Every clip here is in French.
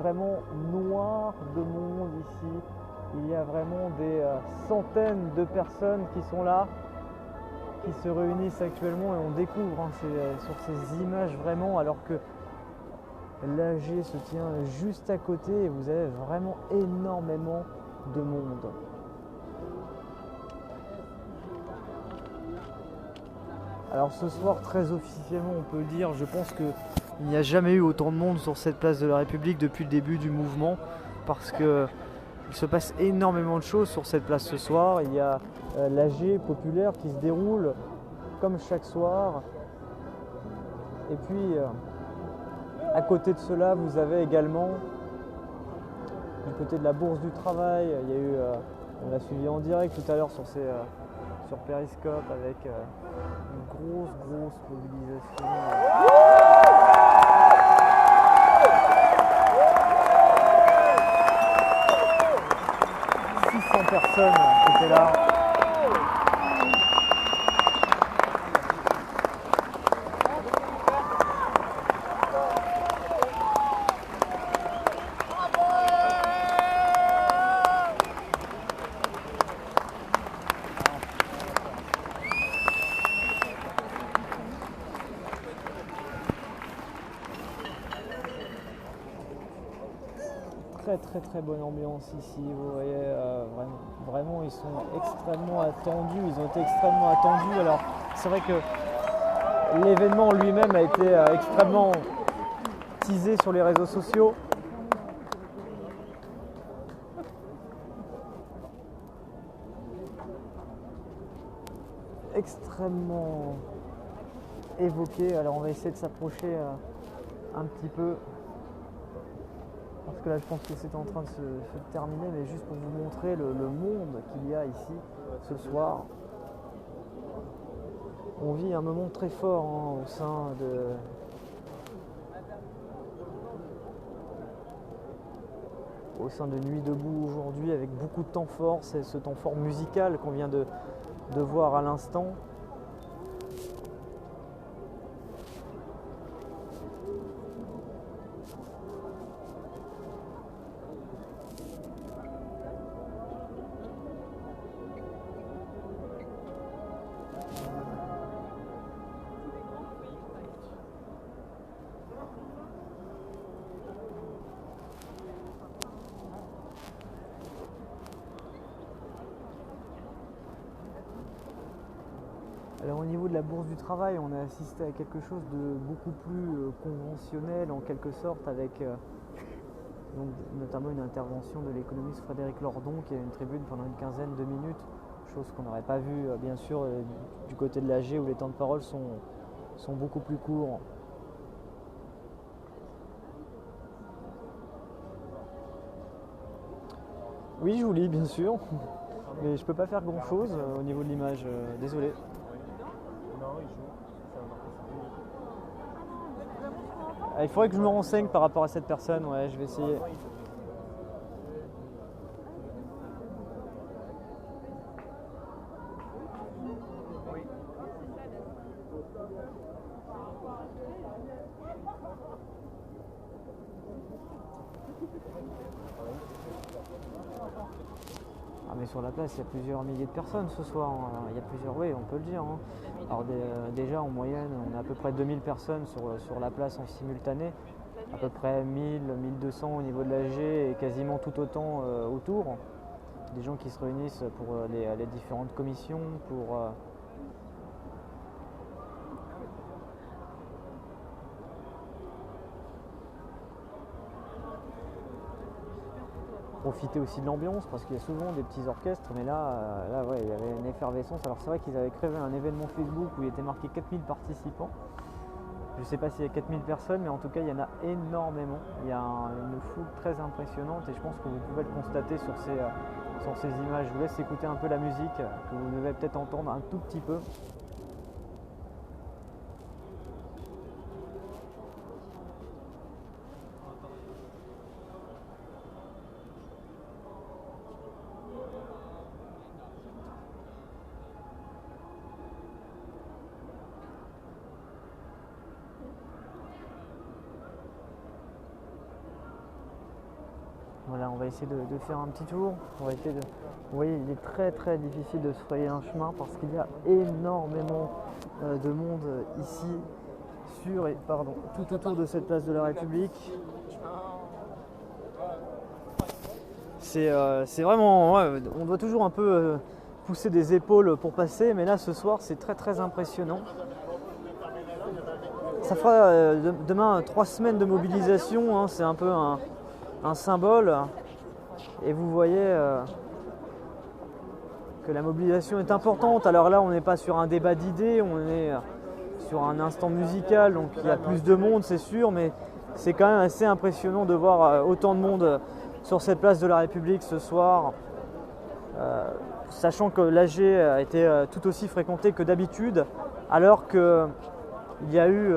vraiment noir de monde ici. Il y a vraiment des centaines de personnes qui sont là, qui se réunissent actuellement, et on découvre sur ces images vraiment, alors que l'AG se tient juste à côté et vous avez vraiment énormément de monde. Alors ce soir, très officiellement, on peut le dire, je pense qu'il n'y a jamais eu autant de monde sur cette place de la République depuis le début du mouvement, parce que il se passe énormément de choses sur cette place ce soir. Il y a l'AG populaire qui se déroule comme chaque soir. Et puis, à côté de cela, vous avez également, du côté de la Bourse du Travail, il y a eu, on l'a suivi en direct tout à l'heure sur Periscope, avec une grosse mobilisation. 600 personnes qui étaient là. Très bonne ambiance ici, vous voyez, vraiment ils sont extrêmement attendus, ils ont été extrêmement attendus. Alors c'est vrai que l'événement lui-même a été extrêmement teasé sur les réseaux sociaux. Extrêmement évoqué. Alors on va essayer de s'approcher un petit peu. Parce que là je pense que c'est en train de se terminer, mais juste pour vous montrer le monde qu'il y a ici ce soir. On vit un moment très fort au sein de Nuit debout aujourd'hui, avec beaucoup de temps fort. C'est ce temps fort musical qu'on vient de voir à l'instant. Alors au niveau de la Bourse du Travail, on a assisté à quelque chose de beaucoup plus conventionnel en quelque sorte, avec donc, notamment une intervention de l'économiste Frédéric Lordon qui a une tribune pendant une quinzaine de minutes, chose qu'on n'aurait pas vue bien sûr du côté de l'AG où les temps de parole sont beaucoup plus courts. Oui, je vous lis bien sûr, mais je peux pas faire grand chose au niveau de l'image, désolé. Il faudrait que je me renseigne par rapport à cette personne, ouais, je vais essayer. Ah mais sur la place, il y a plusieurs milliers de personnes ce soir, hein. Il y a plusieurs, oui, on peut le dire, hein. Alors déjà en moyenne, on a à peu près 2000 personnes sur la place en simultané, à peu près 1000, 1200 au niveau de l'AG et quasiment tout autant autour. Des gens qui se réunissent pour les différentes commissions, pour profiter aussi de l'ambiance, parce qu'il y a souvent des petits orchestres, mais là ouais, il y avait une effervescence. Alors c'est vrai qu'ils avaient créé un événement Facebook où il était marqué 4000 participants. Je ne sais pas s'il y a 4000 personnes, mais en tout cas il y en a énormément. Il y a une foule très impressionnante, et je pense que vous pouvez le constater sur ces images. Je vous laisse écouter un peu la musique, que vous devez peut-être entendre un tout petit peu. Voilà, on va essayer de faire un petit tour. On va essayer de... Vous voyez, il est très très difficile de se frayer un chemin parce qu'il y a énormément de monde ici tout autour de cette place de la République. C'est vraiment... Ouais, on doit toujours un peu pousser des épaules pour passer, mais là ce soir c'est très très impressionnant. Ça fera demain 3 semaines de mobilisation, hein, c'est un peu un symbole. Et vous voyez que la mobilisation est importante. Alors là on n'est pas sur un débat d'idées, on est sur un instant musical, donc il y a plus de monde c'est sûr, mais c'est quand même assez impressionnant de voir autant de monde sur cette place de la République ce soir, sachant que l'AG a été tout aussi fréquenté que d'habitude, alors qu'il y a eu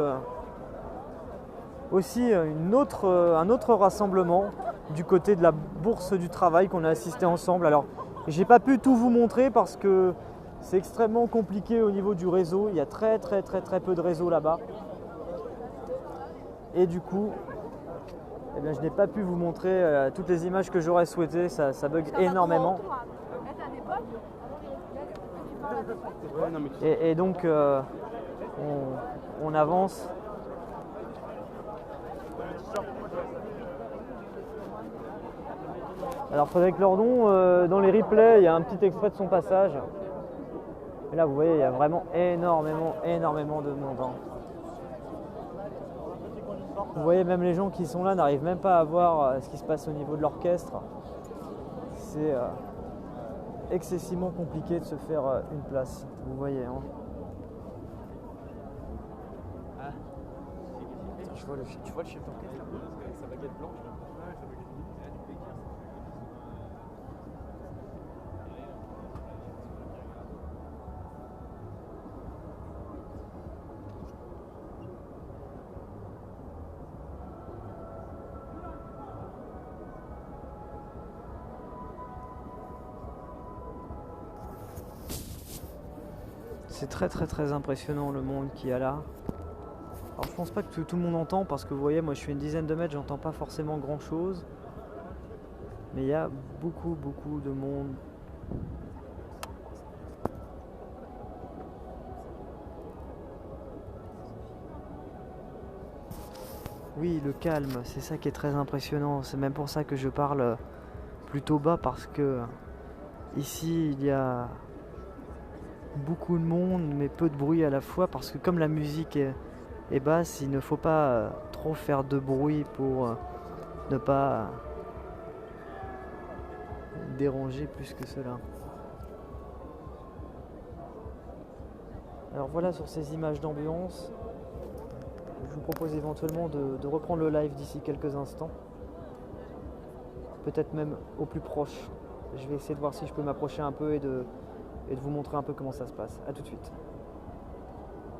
aussi un autre rassemblement du côté de la Bourse du Travail qu'on a assisté ensemble. Alors j'ai pas pu tout vous montrer parce que c'est extrêmement compliqué au niveau du réseau, il y a très peu de réseau là-bas. Et du coup, eh bien, je n'ai pas pu vous montrer toutes les images que j'aurais souhaité, ça bug énormément. Et donc on avance. Alors Frédéric Lordon, dans les replays, il y a un petit extrait de son passage. Et là vous voyez, il y a vraiment énormément de monde. Hein. Vous voyez, même les gens qui sont là n'arrivent même pas à voir ce qui se passe au niveau de l'orchestre. C'est excessivement compliqué de se faire une place, vous voyez. Hein. Ah. Tu vois le chef d'orchestre avec sa baguette blanche là. C'est très impressionnant le monde qu'il y a là. Alors je pense pas que tout le monde entend parce que vous voyez, moi je suis à une dizaine de mètres, j'entends pas forcément grand chose. Mais il y a beaucoup de monde. Oui, le calme, c'est ça qui est très impressionnant. C'est même pour ça que je parle plutôt bas parce que ici il y a beaucoup de monde mais peu de bruit à la fois parce que comme la musique est basse, il ne faut pas trop faire de bruit pour ne pas déranger plus que cela. Alors voilà, sur ces images d'ambiance, je vous propose éventuellement de reprendre le live d'ici quelques instants, peut-être même au plus proche. Je vais essayer de voir si je peux m'approcher un peu et de vous montrer un peu comment ça se passe. A tout de suite.